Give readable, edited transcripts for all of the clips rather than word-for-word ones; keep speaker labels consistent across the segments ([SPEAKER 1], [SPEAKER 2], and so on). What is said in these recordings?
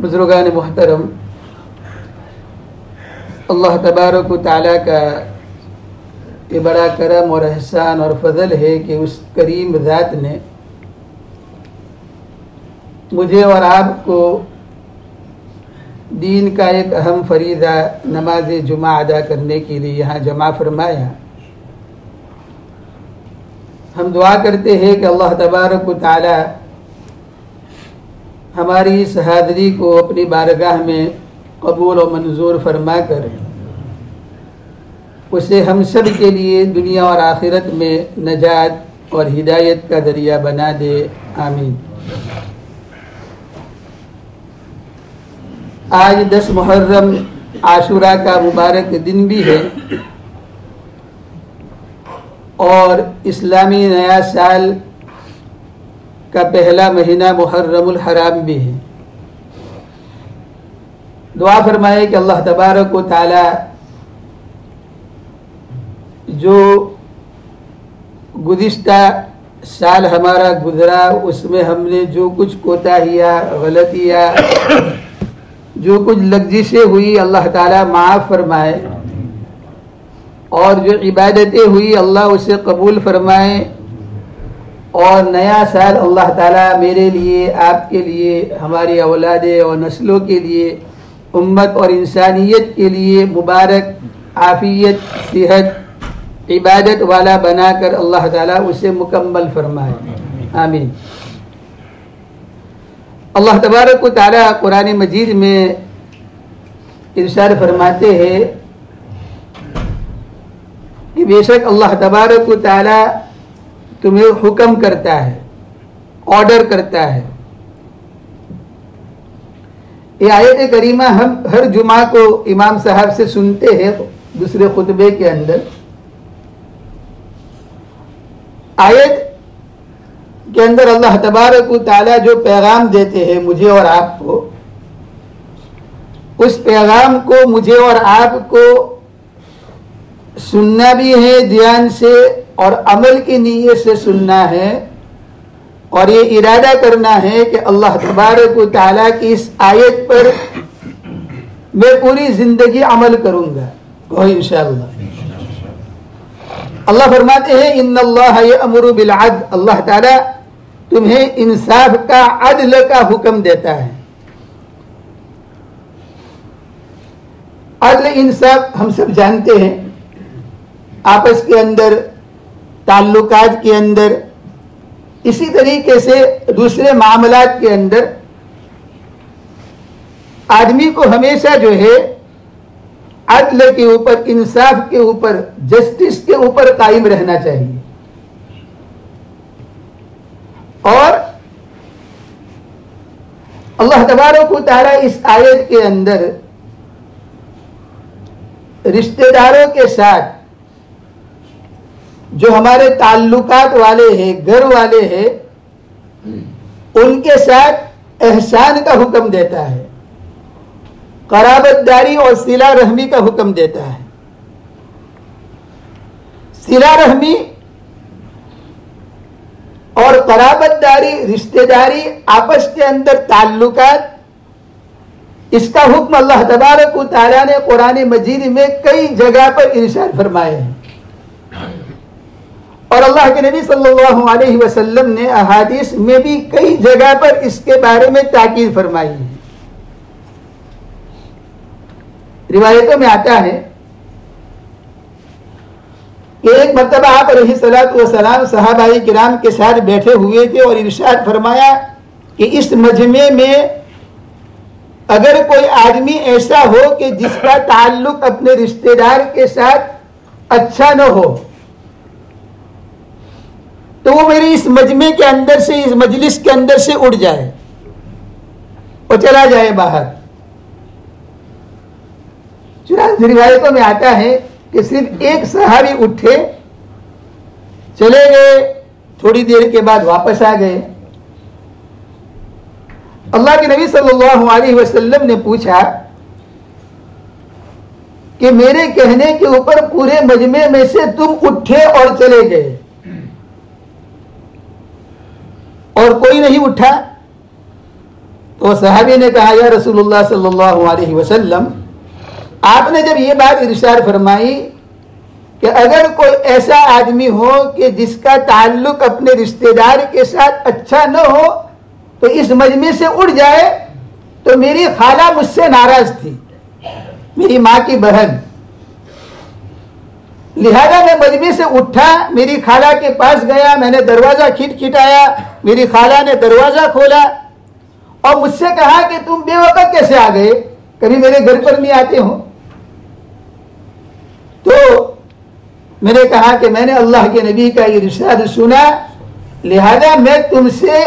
[SPEAKER 1] बुजुर्गान मुहतरम, अल्लाह तबारक व तआला का ये बड़ा करम और एहसान और फजल है कि उस करीम ज़ात ने मुझे और आपको दीन का एक अहम फरीज़ा नमाज जुमा अदा करने के लिए यहाँ जमा फरमाया। हम दुआ करते हैं कि अल्लाह तबारक व तआला हमारी इस हाज़री को अपनी बारगाह में कबूल और मंजूर फरमा कर उसे हम सब के लिए दुनिया और आखिरत में नजात और हिदायत का ज़रिया बना दे, आमीन। आज 10 मुहर्रम आशूरा का मुबारक दिन भी है और इस्लामी नया साल का पहला महीना मुहर्रमुल हराम भी है। दुआ फरमाए कि अल्लाह तबारक व तआला जो गुज़िश्ता साल हमारा गुज़रा उसमें हमने जो कुछ कोताहियाँ, गलतियाँ, जो कुछ लग़्ज़िशें हुई अल्लाह ताला माफ़ फरमाए और जो इबादतें हुई अल्लाह उसे कबूल फरमाए और नया साल अल्लाह ताला मेरे लिए, आपके लिए, हमारी औलादे और नस्लों के लिए, उम्मत और इंसानियत के लिए मुबारक, आफियत, सेहत, इबादत वाला बनाकर अल्लाह ताला उसे मुकम्मल फरमाए, आमीन। अल्लाह तबारक व तआला कुरान मजीद में इरशाद फरमाते हैं कि बेशक अल्लाह तबारक व तआला तुम्हें हुक्म करता है, ऑर्डर करता है। ये आयत करीमा हम हर जुमा को इमाम साहब से सुनते हैं दूसरे खुतबे के अंदर। आयत के अंदर अल्लाह तबारक व तआला जो पैगाम देते हैं मुझे और आपको, उस पैगाम को मुझे और आपको सुनना भी है ध्यान से और अमल की नीयत से सुनना है और ये इरादा करना है कि अल्लाह तबारक व तआला की इस आयत पर मैं पूरी जिंदगी अमल करूंगा और इंशाअल्लाह। अल्लाह फरमाते हैं इन्नल्लाह यअमुरु बिल अदल, अल्लाह ताला तुम्हें इंसाफ का, अदल का हुक्म देता है। अदल इंसाफ हम सब जानते हैं आपस के अंदर, ताल्लुकात के अंदर, इसी तरीके से दूसरे मामलात के अंदर आदमी को हमेशा जो है अदल के ऊपर, इंसाफ के ऊपर, जस्टिस के ऊपर कायम रहना चाहिए। और अल्लाह तबारक व तआला इस आयत के अंदर रिश्तेदारों के साथ, जो हमारे ताल्लुकात वाले हैं, घर वाले हैं, उनके साथ एहसान का हुक्म देता है, कराबतदारी और सिला रहमी का हुक्म देता है। सिला रहमी और कराबतदारी, रिश्तेदारी, आपस के अंदर ताल्लुकात, इसका हुक्म अल्लाह तबारक व तआला ने कुरान मजीद में कई जगह पर इरशाद फरमाए हैं। और अल्लाह के नबी सल्लल्लाहु अलैहि वसल्लम ने अहादीस में भी कई जगह पर इसके बारे में ताकीद फरमाई है। रिवायतों में आता है कि एक मर्तबा आप अलैहिस्सलातु वस्सलाम सहाबाए किराम के साथ बैठे हुए थे और इरशाद फरमाया कि इस मजमे में अगर कोई आदमी ऐसा हो कि जिसका ताल्लुक अपने रिश्तेदार के साथ अच्छा न हो, तो वो मेरे इस मजमे के अंदर से, इस मजलिस के अंदर से उड़ जाए और चला जाए बाहर। चुनांचे रिवायतों में आता है कि सिर्फ एक सहाबी उठे, चले गए, थोड़ी देर के बाद वापस आ गए। अल्लाह के नबी सल्लल्लाहु अलैहि वसल्लम ने पूछा कि मेरे कहने के ऊपर पूरे मजमे में से तुम उठे और चले गए और कोई नहीं उठा? तो सहाबी ने कहा, या रसूलुल्लाह सल्लल्लाहु अलैहि वसल्लम, आपने जब ये बात इरशाद फरमाई कि अगर कोई ऐसा आदमी हो कि जिसका ताल्लुक अपने रिश्तेदार के साथ अच्छा न हो तो इस मजमे से उड़ जाए, तो मेरी खाला मुझसे नाराज थी, मेरी माँ की बहन, लिहाजा मैं मजमे से उठा, मेरी खाला के पास गया, मैंने दरवाजा खिटखिटाया, मेरी खाला ने दरवाजा खोला और मुझसे कहा कि तुम बेवकूफ कैसे आ गए, कभी मेरे घर पर नहीं आते हो? तो मैंने कहा कि मैंने अल्लाह के नबी का इरशाद सुना, लिहाजा मैं तुमसे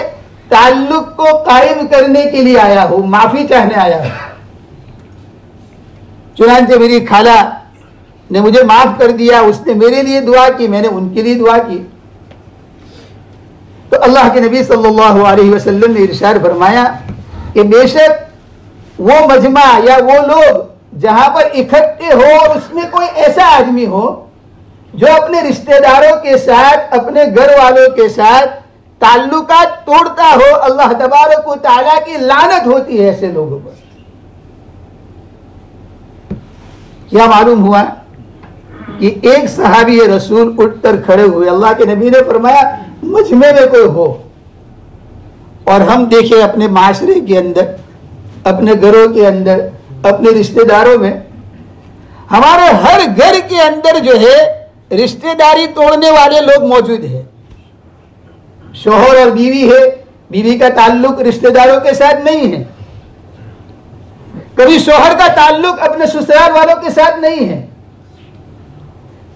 [SPEAKER 1] ताल्लुक को कायम करने के लिए आया हूं, माफी चाहने आया हूं। चुनांचे मेरी खाला ने मुझे माफ कर दिया, उसने मेरे लिए दुआ की, मैंने उनके लिए दुआ की। तो अल्लाह के नबी सल्लल्लाहु अलैहि वसल्लम ने इरशाद फरमाया कि बेशक वो मजमा या वो लोग जहां पर इकट्ठे हो और उसमें कोई ऐसा आदमी हो जो अपने रिश्तेदारों के साथ, अपने घर वालों के साथ ताल्लुकात तोड़ता हो, अल्लाह तबारक व तआला की लानत होती है ऐसे लोगों पर। क्या मालूम हुआ कि एक सहाबी रसूल उठकर खड़े हुए, अल्लाह के नबी ने फरमाया मजमे में कोई हो, और हम देखें अपने माशरे के अंदर, अपने घरों के अंदर, अपने रिश्तेदारों में, हमारे हर घर के अंदर जो है रिश्तेदारी तोड़ने वाले लोग मौजूद हैं। शोहर और बीवी है, बीवी का ताल्लुक रिश्तेदारों के साथ नहीं है, कभी शोहर का ताल्लुक अपने ससुराल वालों के साथ नहीं है,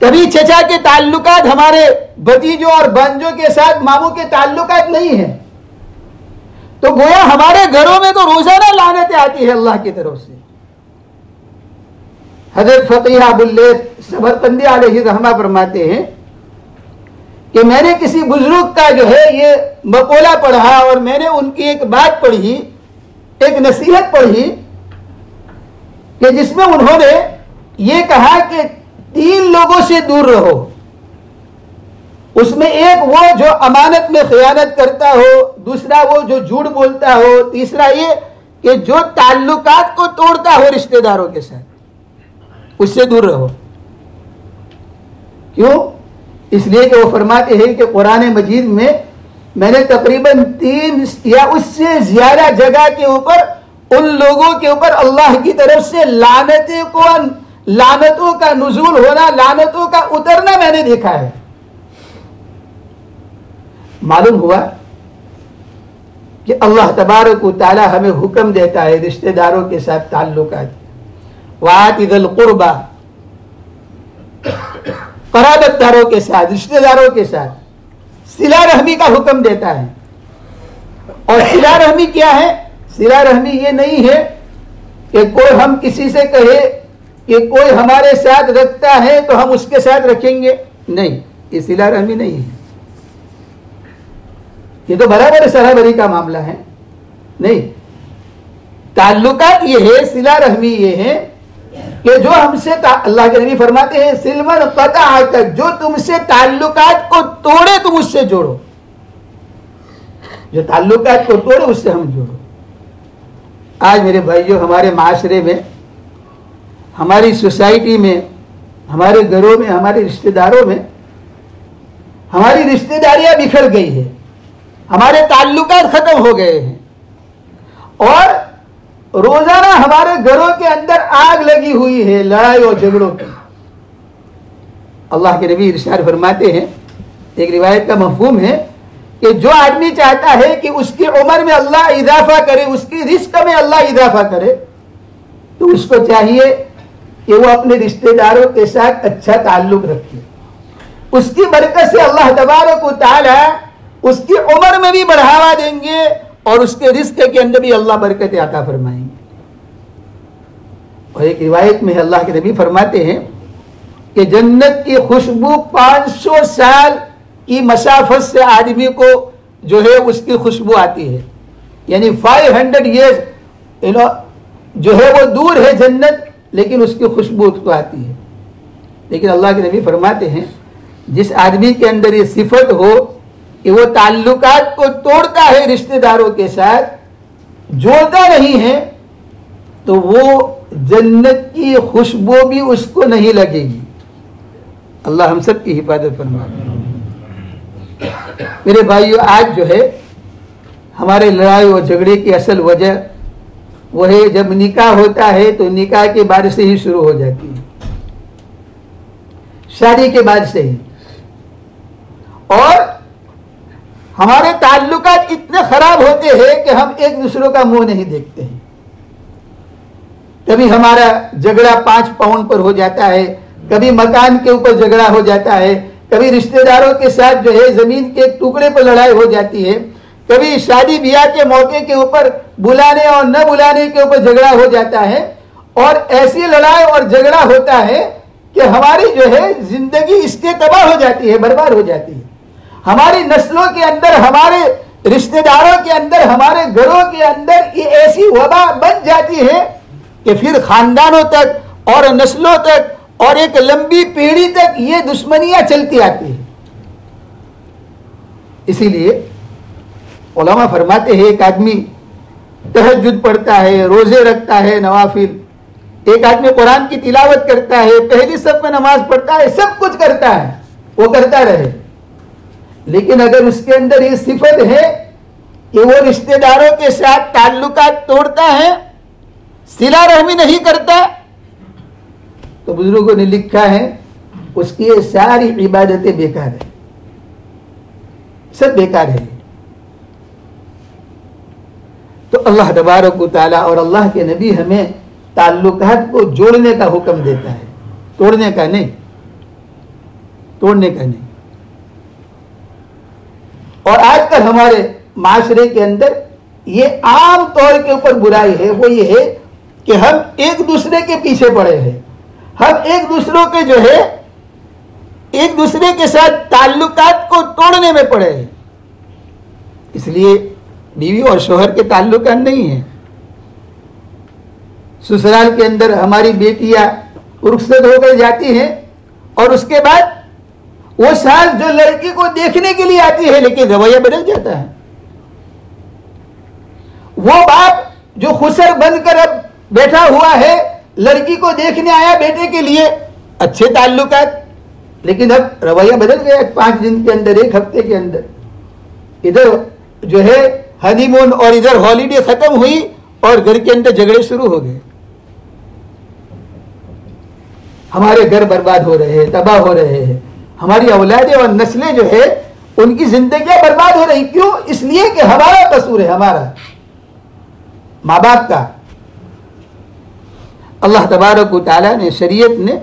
[SPEAKER 1] कभी चचा के ताल्लुकात हमारे भतीजों और भांजों के साथ, मामू के ताल्लुकात नहीं है। तो गोया हमारे घरों में तो रोजाना लानतें आती है अल्लाह की तरफ से। हजरत फकीह अबुल लैथ समरकंदी अलैहि रहमा फरमाते हैं कि मैंने किसी बुजुर्ग का जो है ये मकोला पढ़ा और मैंने उनकी एक बात पढ़ी, एक नसीहत पढ़ी कि जिसमें उन्होंने ये कहा कि 3 लोगों से दूर रहो। उसमें एक वो जो अमानत में खयानत करता हो, दूसरा वो जो झूठ बोलता हो, तीसरा ये कि जो ताल्लुकात को तोड़ता हो रिश्तेदारों के साथ, उससे दूर रहो। क्यों? इसलिए कि वो फरमाते हैं कि कुरान मजीद में मैंने तकरीबन 3 या उससे ज्यादा जगह के ऊपर उन लोगों के ऊपर अल्लाह की तरफ से लानतों का नुज़ूल होना, लानतों का उतरना मैंने देखा है। मालूम हुआ कि अल्लाह तबारक व तआला हमें हुक्म देता है रिश्तेदारों के साथ ताल्लुकात, वातिदल कुर्बा, कराबतदारों के साथ, रिश्तेदारों के साथ सिला रहमी का हुक्म देता है। और सिला रहमी क्या है? सिला रहमी ये नहीं है कि कोई हम किसी से कहे कि कोई हमारे साथ रखता है तो हम उसके साथ रखेंगे, नहीं, ये सिला रहमी नहीं है। ये तो बराबर सराबरी का मामला है। नहीं, ताल्लुकात ये है, सिला रहमी ये है कि जो हमसे, अल्लाह के नबी फरमाते हैं सिलमन क़तअक, जो तुमसे ताल्लुकात को तोड़े तुम उससे जोड़ो, जो ताल्लुकात को तोड़े उससे हम जोड़ो। आज मेरे भाइयों, हमारे माशरे में, हमारी सोसाइटी में, हमारे घरों में, हमारे रिश्तेदारों में हमारी रिश्तेदारियां बिखर गई है, हमारे ताल्लुकात खत्म हो गए हैं और रोजाना हमारे घरों के अंदर आग लगी हुई है लड़ाई और झगड़ों की। अल्लाह के नबी इरशाद फरमाते हैं, एक रिवायत का मफहूम है कि जो आदमी चाहता है कि उसकी उम्र में अल्लाह इजाफा करे, उसकी रिस्क में अल्लाह इजाफा करे, तो उसको चाहिए कि वो अपने रिश्तेदारों के साथ अच्छा ताल्लुक रखे। उसकी बरकत से अल्लाह तबारक व तआला उसकी उम्र में भी बढ़ावा देंगे और उसके रिस्क के अंदर भी अल्लाह बरकत अता फरमाएंगे। और एक रिवायत में अल्लाह के नबी फरमाते हैं कि जन्नत की खुशबू 500 साल की मसाफत से आदमी को जो है उसकी खुशबू आती है, यानी 500 ईयर्स जो है वो दूर है जन्नत, लेकिन उसकी खुशबू उसको आती है। लेकिन अल्लाह के नबी फरमाते हैं जिस आदमी के अंदर ये सिफत हो कि वो ताल्लुकात को तोड़ता है, रिश्तेदारों के साथ जोड़ता नहीं है, तो वो जन्नत की खुशबू भी उसको नहीं लगेगी। अल्लाह हम सब की हिफाजत फरमाए। मेरे भाइयों, आज जो है हमारे लड़ाई और झगड़े की असल वजह वो है जब निकाह होता है तो निकाह के बाद से ही शुरू हो जाती है, शादी के बाद से ही। और हमारे ताल्लुकात इतने खराब होते हैं कि हम एक दूसरों का मुंह नहीं देखते हैं। कभी हमारा झगड़ा 5 पाउंड पर हो जाता है, कभी मकान के ऊपर झगड़ा हो जाता है, कभी रिश्तेदारों के साथ जो है जमीन के एक टुकड़े पर लड़ाई हो जाती है, कभी शादी ब्याह के मौके के ऊपर बुलाने और न बुलाने के ऊपर झगड़ा हो जाता है। और ऐसी लड़ाई और झगड़ा होता है कि हमारी जो है जिंदगी इससे तबाह हो जाती है, बर्बाद हो जाती है। हमारी नस्लों के अंदर, हमारे रिश्तेदारों के अंदर, हमारे घरों के अंदर ये ऐसी वबा बन जाती है कि फिर खानदानों तक और नस्लों तक और एक लंबी पीढ़ी तक ये दुश्मनियां चलती आती है। इसीलिए उलमा फरमाते हैं एक आदमी तहज्जुद पढ़ता है, रोजे रखता है, नवाफिल, एक आदमी कुरान की तिलावत करता है, पहली सफ में नमाज पढ़ता है, सब कुछ करता है, वो करता रहे, लेकिन अगर उसके अंदर ये सिफत है कि वो रिश्तेदारों के साथ ताल्लुकात तोड़ता है, सिला रहमी नहीं करता, तो बुजुर्गों ने लिखा है उसकी ये सारी इबादतें बेकार है, सब बेकार है। तो अल्लाह तबारक व तआला और अल्लाह के नबी हमें ताल्लुकात को जोड़ने का हुक्म देता है, तोड़ने का नहीं, तोड़ने का नहीं। और आजकल हमारे माशरे के अंदर ये आम तौर के ऊपर बुराई है, वो ये है कि हम एक दूसरे के पीछे पड़े हैं, हम एक दूसरों के जो है एक दूसरे के साथ ताल्लुकात को तोड़ने में पड़े हैं। इसलिए बीवी और शोहर के ताल्लुकात नहीं है। ससुराल के अंदर हमारी बेटियां रुखसत होकर जाती हैं और उसके बाद वो सास जो लड़की को देखने के लिए आती है, लेकिन रवैया बदल जाता है। वो बाप जो खुसर बनकर अब बैठा हुआ है, लड़की को देखने आया बेटे के लिए, अच्छे ताल्लुकात, लेकिन अब रवैया बदल गया 5 दिन के अंदर, 1 हफ्ते के अंदर। इधर जो है हनीमून और इधर हॉलीडे खत्म हुई और घर के अंदर झगड़े शुरू हो गए। हमारे घर बर्बाद हो रहे हैं, तबाह हो रहे हैं, हमारी औलादें और नस्लें जो है उनकी जिंदगियां बर्बाद हो रही। क्यों? इसलिए कि हमारा कसूर है, हमारा माँ बाप का। अल्लाह तबारक व तआला ने, शरीयत ने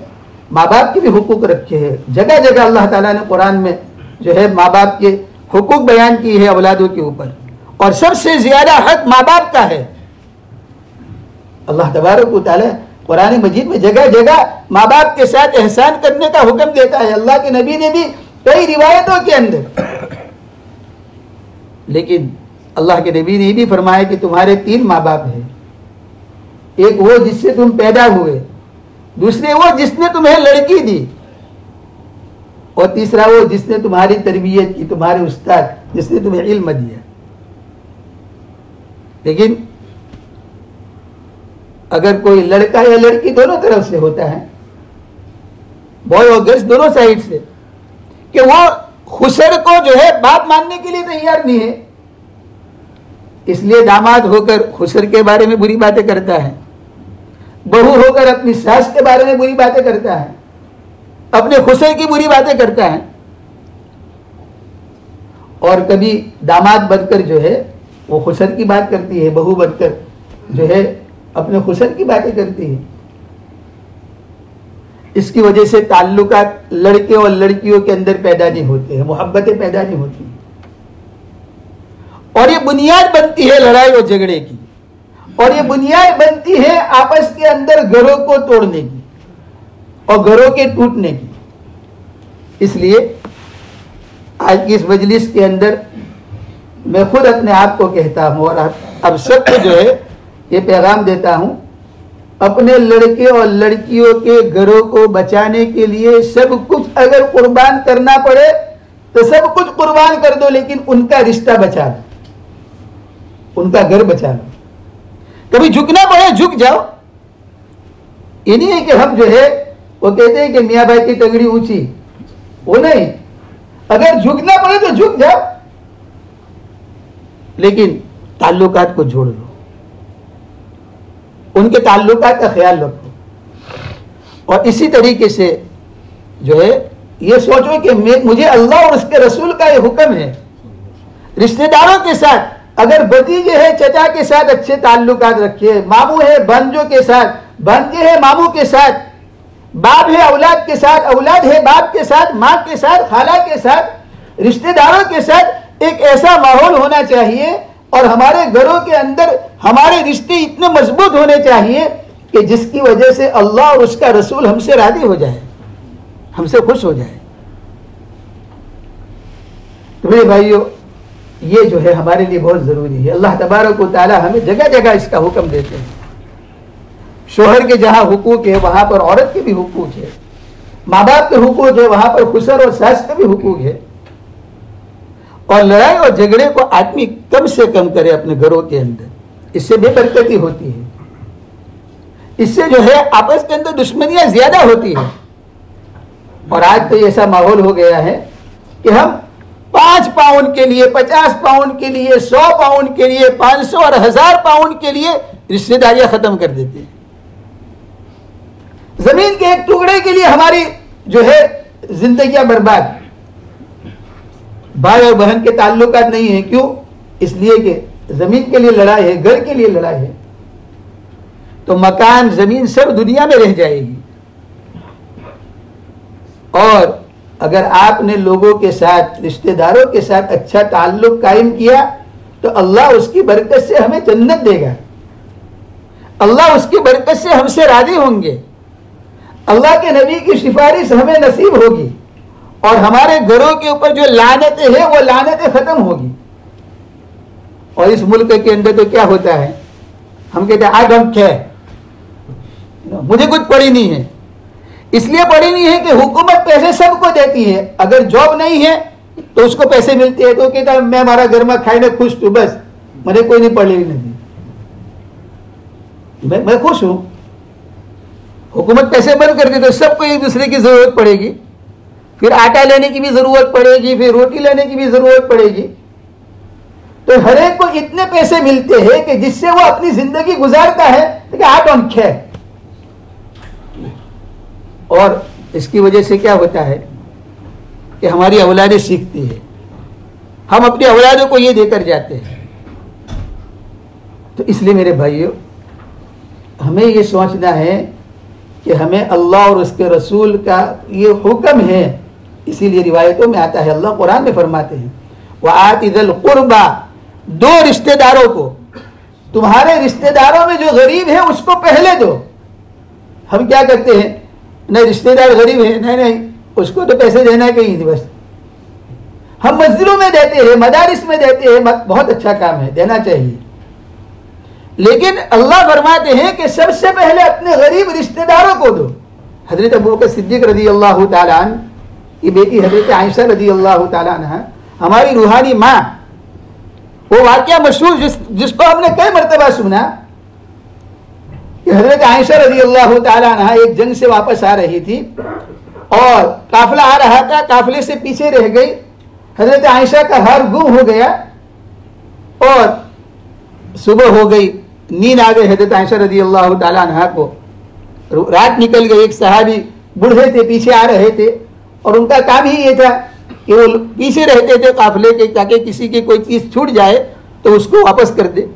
[SPEAKER 1] माँ बाप के भी हुकूक रखे हैं। जगह जगह अल्लाह ताला ने कुरान में जो है माँ बाप के हुकूक बयान की है औलादों के ऊपर, और सबसे ज्यादा हक माँ बाप का है। अल्लाह तबारक व तआला कुरान मजीद में जगह जगह माँ बाप के साथ एहसान करने का हुक्म देता है। अल्लाह के नबी ने भी कई रिवायतों के अंदर, लेकिन अल्लाह के नबी ने भी फरमाया कि तुम्हारे 3 माँ बाप हैं। एक वो जिससे तुम पैदा हुए, दूसरे वो जिसने तुम्हें लड़की दी, और तीसरा वो जिसने तुम्हारी तरबियत की, तुम्हारे उस्ताद जिसने तुम्हें इल्म दिया। लेकिन अगर कोई लड़का या लड़की दोनों तरफ से होता है, बॉय और गर्ल्स दोनों साइड से, कि वो खुसर को जो है बाप मानने के लिए तैयार नहीं है, इसलिए दामाद होकर खुसर के बारे में बुरी बातें करता है, बहू होकर अपनी सास के बारे में बुरी बातें करता है, अपने खुसर की बुरी बातें करता है, और कभी दामाद बनकर जो है वो खुसर की बात करती है, बहू बनकर जो है अपने खुसर की बातें करती है। इसकी वजह से ताल्लुकात लड़के और लड़कियों के अंदर पैदा नहीं होते हैं, मोहब्बतें पैदा नहीं होती, और ये बुनियाद बनती है लड़ाई और झगड़े की, और ये बुनियाद बनती है आपस के अंदर घरों को तोड़ने की और घरों के टूटने की। इसलिए आज की इस मजलिस के अंदर मैं खुद अपने आप को कहता हूं और अब सबको जो है ये पैगाम देता हूं, अपने लड़के और लड़कियों के घरों को बचाने के लिए सब कुछ अगर कुर्बान करना पड़े तो सब कुछ कुर्बान कर दो, लेकिन उनका रिश्ता बचा लो, उनका घर बचा लो। कभी झुकना पड़े झुक जाओ। ये नहीं है कि हम जो है वो कहते हैं कि मियाँ भाई की टंगड़ी ऊंची, वो नहीं। अगर झुकना पड़े तो झुक जाओ, लेकिन ताल्लुकात को जोड़ लो, उनके ताल्लुकात का ख्याल रखो। और इसी तरीके से जो है ये सोचो कि मुझे अल्लाह और उसके रसूल का ये हुक्म है, रिश्तेदारों के साथ, अगर भतीजे है चचा के साथ अच्छे ताल्लुकात रखिए, मामू है भांजों के साथ, भांजे है मामू के साथ, बाप है औलाद के साथ, औलाद है बाप के साथ, माँ के साथ, खाला के साथ, रिश्तेदारों के साथ एक ऐसा माहौल होना चाहिए, और हमारे घरों के अंदर हमारे रिश्ते इतने मजबूत होने चाहिए कि जिसकी वजह से अल्लाह और उसका रसूल हमसे राजी हो जाए, हमसे खुश हो जाए। तो मेरे भाइयों, ये जो है हमारे लिए बहुत जरूरी है। अल्लाह तबारक व तआला हमें जगह जगह इसका हुक्म देते हैं। शोहर के जहां हुकूक है वहां पर औरत के भी हुकूक है, माँ बाप के हुकूक है वहां पर खुसर और सास के भी हुकूक है। और लड़ाई और झगड़े को आदमी कम से कम करे अपने घरों के अंदर, इससे बेबरकती होती है, इससे जो है आपस के अंदर दुश्मनियां ज्यादा होती है। और आज तो ऐसा माहौल हो गया है कि हम 5 पाउंड के लिए, 50 पाउंड के लिए, 100 पाउंड के लिए, 500 और 1000 पाउंड के लिए रिश्तेदारियां खत्म कर देते हैं। जमीन के एक टुकड़े के लिए हमारी जो है जिंदगियां बर्बाद। भाई और बहन के ताल्लुकात नहीं है, क्यों? इसलिए कि जमीन के लिए लड़ाई है, घर के लिए लड़ाई है, तो मकान जमीन सब दुनिया में रह जाएगी। और अगर आपने लोगों के साथ, रिश्तेदारों के साथ अच्छा ताल्लुक कायम किया तो अल्लाह उसकी बरकत से हमें जन्नत देगा, अल्लाह उसकी बरकत से हमसे राजी होंगे, अल्लाह के नबी की सिफारिश हमें नसीब होगी, और हमारे घरों के ऊपर जो लानतें हैं वो लानतें खत्म होगी। और इस मुल्क के अंदर तो क्या होता है, हम कहते हैं आई डोंट केयर, मुझे कुछ पड़ी नहीं है। इसलिए पड़ी नहीं है कि हुकूमत पैसे सबको देती है, अगर जॉब नहीं है तो उसको पैसे मिलते हैं, तो कहता है मैं हमारा घर में खाई खुश हूं, बस मुझे कोई नहीं पड़ी नहीं, मैं खुश हूं। हुकूमत पैसे बंद कर दी तो सबको एक दूसरे की जरूरत पड़ेगी, फिर आटा लेने की भी जरूरत पड़ेगी, फिर रोटी लेने की भी जरूरत पड़ेगी। तो हर एक को इतने पैसे मिलते हैं कि जिससे वो अपनी जिंदगी गुजारता है, लेकिन आई डोंट केयर। और इसकी वजह से क्या होता है कि हमारी औलादें सीखती है, हम अपनी औलादों को ये देकर जाते हैं। तो इसलिए मेरे भाइयों, हमें ये सोचना है कि हमें अल्लाह और उसके रसूल का ये हुक्म है। इसीलिए रिवायतों में आता है, अल्लाह कुरान में फरमाते हैं वआतिज़िल कुर्बा, दो रिश्तेदारों को, तुम्हारे रिश्तेदारों में जो गरीब है उसको पहले दो। हम क्या करते हैं, नहीं रिश्तेदार गरीब है, नहीं उसको तो पैसे देना है कहीं बस। हम मस्जिदों में देते हैं, मदारिस में देते हैं, बहुत अच्छा काम है, देना चाहिए। लेकिन अल्लाह फरमाते हैं कि सबसे पहले अपने गरीब रिश्तेदारों को दो। हजरत अबू बकर सिद्दीक रज़ी अल्लाह तआला अन्हु की बेटी हजरत आयशा रज़ी अल्लाह तआला अन्हा, हमारी रूहानी माँ, वो वाकया मशहूर जिसको हमने कई मरतबा सुना कि हजरत आयशा रज़ी अल्लाह तआला अन्हा एक जंग से वापस आ रही थी और काफिला आ रहा था, काफिले से पीछे रह गई। हजरत आयशा का हार गुम हो गया और सुबह हो गई, नींद आ गई हजरत आयशा रज़ी अल्लाह तआला अन्हा को। रात निकल गई, एक सहाबी बूढ़े थे, पीछे आ रहे थे और उनका काम ही ये था कि वो पीछे रहते थे काफिले के, ताकि किसी की कोई चीज छूट जाए तो उसको वापस कर दे।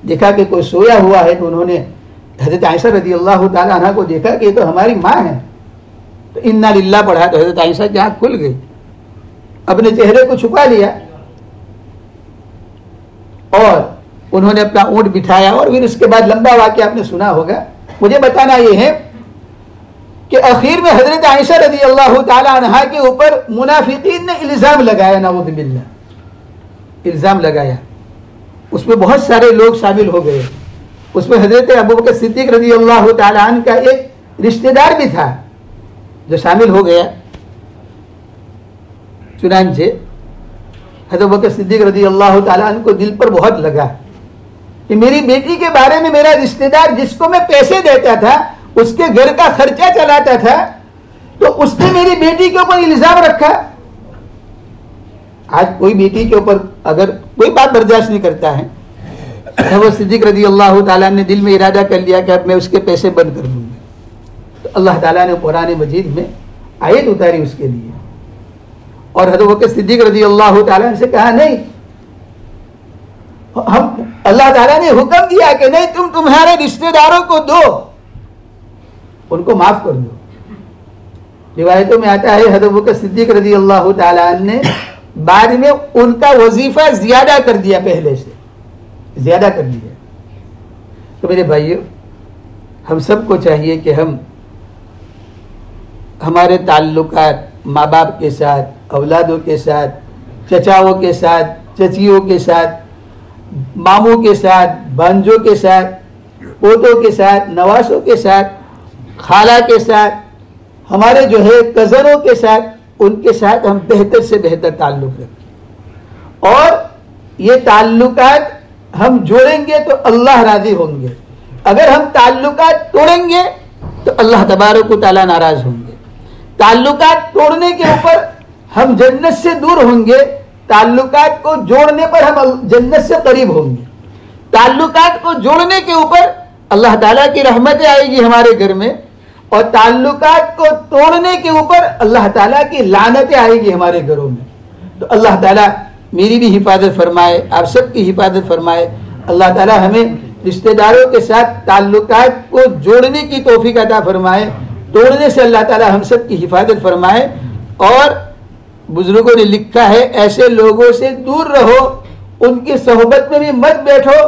[SPEAKER 1] देखा कि कोई सोया हुआ है तो उन्होंने हजरत आयशा रज़ी अल्लाह तआला अन्हा को देखा कि ये तो हमारी माँ है, तो इन्ना लिल्लाह पढ़ा तो हजरत आयशा की आंख खुल गई, अपने चेहरे को छुपा लिया और उन्होंने अपना ऊंट बिठाया। और फिर उसके बाद लंबा वाक़या आपने सुना होगा। मुझे बताना यह है कि आखिर में हजरत आयशा रज़ी अल्लाह तआला अन्हा के ऊपर मुनाफिकीन ने इल्ज़ाम लगाया, नाऊज़ु बिल्लाह, इल्ज़ाम लगाया। उसमें बहुत सारे लोग शामिल हो गए। उसमें हजरत अबू बकर सिद्दीक रज़ी अल्लाह तआला अन्हु का एक रिश्तेदार भी था जो शामिल हो गया। चुनांचे हजरत अबू बकर सिद्दीक रज़ी अल्लाह तआला अन्हु को दिल पर बहुत लगा कि मेरी बेटी के बारे में मेरा रिश्तेदार जिसको मैं पैसे देता था, उसके घर का खर्चा चलाता था, तो उसने मेरी बेटी के ऊपर इल्जाम रखा। आज कोई बेटी के ऊपर अगर कोई बात बर्दाश्त नहीं करता है, वो सिद्दीक रज़ी अल्लाह तआला ने दिल में इरादा कर लिया कि अब मैं उसके पैसे बंद कर दूंगा। तो अल्लाह ताला ने कुरान मजीद में आयत उतारी उसके लिए और हज़रत बकर सिद्दीक रज़ी अल्लाह तआला से कहा, नहीं, हम अल्लाह ताला ने हुक्म दिया कि नहीं, तुम तुम्हारे रिश्तेदारों को दो, उनको माफ कर दो। रिवायतों में आता है हज़रत बकर सिद्दीक रज़ी अल्लाह तआला ने बाद में उनका वजीफा ज्यादा कर दिया, पहले से ज्यादा कर दिया। तो मेरे भाइयों, हम सबको चाहिए कि हम हमारे ताल्लुकात माँ बाप के साथ, औलादों के साथ, चचाओं के साथ, चचियों के साथ, मामों के साथ, भांजों के साथ, पोतों के साथ, नवासों के साथ, खाला के साथ, हमारे जो है कज़नों के साथ, उनके साथ हम बेहतर से बेहतर ताल्लुक रखें। और ये ताल्लुकात हम जोड़ेंगे तो अल्लाह राजी होंगे। अगर हम ताल्लुकात तोड़ेंगे तो अल्लाह तबारक व तआला नाराज होंगे। ताल्लुकात तोड़ने के ऊपर हम जन्नत से दूर होंगे, ताल्लुकात को जोड़ने पर हम जन्नत से करीब होंगे। ताल्लुकात को जोड़ने के ऊपर अल्लाह ताला की रहमतें आएगी हमारे घर में, और ताल्लुकात को तोड़ने के ऊपर अल्लाह ताला की लानतें आएगी हमारे घरों में। तो अल्लाह ताला मेरी भी हिफाजत फरमाए, आप सबकी हिफाजत फरमाए। अल्लाह ताला हमें रिश्तेदारों के साथ ताल्लुकात को जोड़ने की तौफीक अता फरमाए, तोड़ने से अल्लाह ताला हम सब की हिफाजत फरमाए। और बुजुर्गों ने लिखा है, ऐसे लोगों से दूर रहो, उनकी सोहबत में भी मत बैठो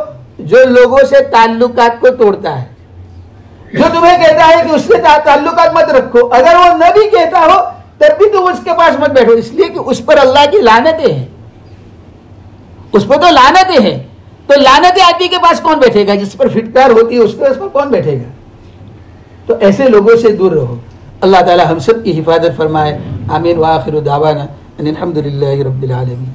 [SPEAKER 1] जो लोगों से ताल्लुकात को तोड़ता है, जो तुम्हें कहता है कि उससे ताल्लुकात मत रखो। अगर वो न भी कहता हो तब भी तुम उसके पास मत बैठो, इसलिए कि उस पर अल्लाह की लानतें हैं, उस पर तो लानतें हैं। तो लानतें आदमी के पास कौन बैठेगा? जिस पर फिटकार होती है उस पर कौन बैठेगा? तो ऐसे लोगों से दूर रहो। अल्लाह ताला हम सब की हिफाजत फरमाए। आमीन व आखिरु दावाना अनिल हम्दुलिल्लाहि रब्बिल आलमीन।